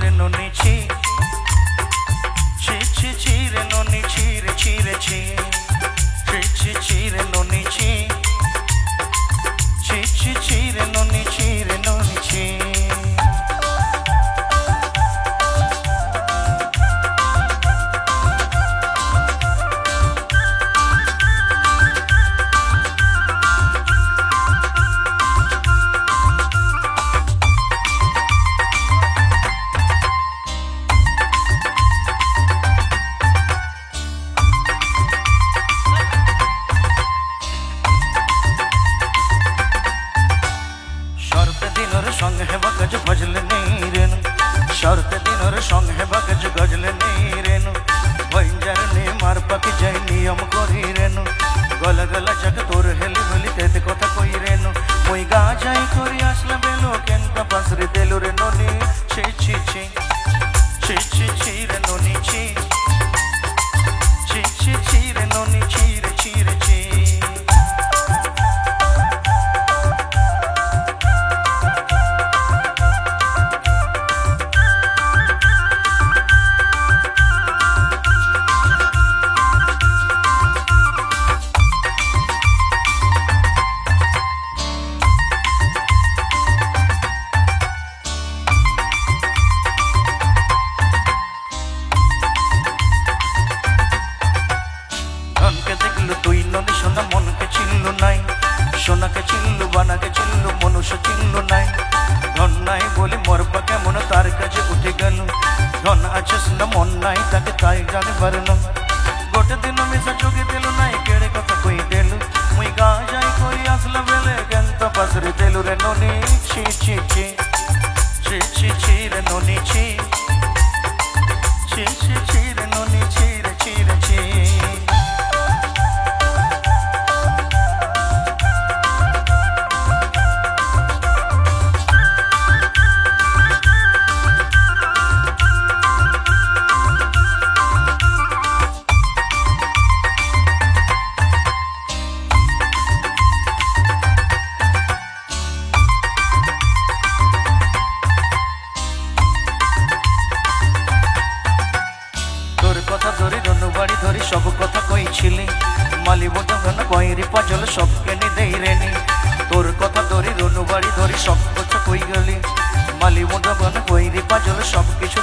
রে ননি ছি ছি ছি ছি রে ননি ছি রে ছি রে ছি ছি ছি ছি রে ননি ছি ছি ছি ছি রে ননি ছি রে ননি ছি संग है बगज भजल नहीं रेनु शर्त दिनर संग है बगज गजल नहीं रेनु भंजर ने मार पक जय नियम करी रेनु गल गल जग तोर हेली भली तेते कथा कई रेनु मुई गा जाई करी आसला बेलो केनता पासरी देलु रे ननी छी छी छी छी छी छी रे ननी छी छी छी छी रे ननी छी रे छी रे छी सोना मन के चिल्लु नाई सोना के चिल्लु बाना के चिल्लु मनुष्य चिल्लु नाई धन नाई बोली मोर पाके मन तार काजे उठे गेलु धन आछे ना मन नाई ताके ताई जाने बारनु गोटे दिन मिसा जोगे देलु नाई केड़े कथा कई देलु मुई गा जाई करी आसला बेले गेंता पासरी देलु रे ननी छी छी छी छी छी छी रे ननी छी छी छी छी रे ननी छी रे छी रे छी কথা ধরি রনুবাড়ি ধরি সব কথা কইছিলি মালি বদন কইরি পাজল সবকে নি দেই রেনি তোর কথা ধরি রনুবাড়ি ধরি সব কথা কই গলি মালি বদন কইরি পাজল সব কিছু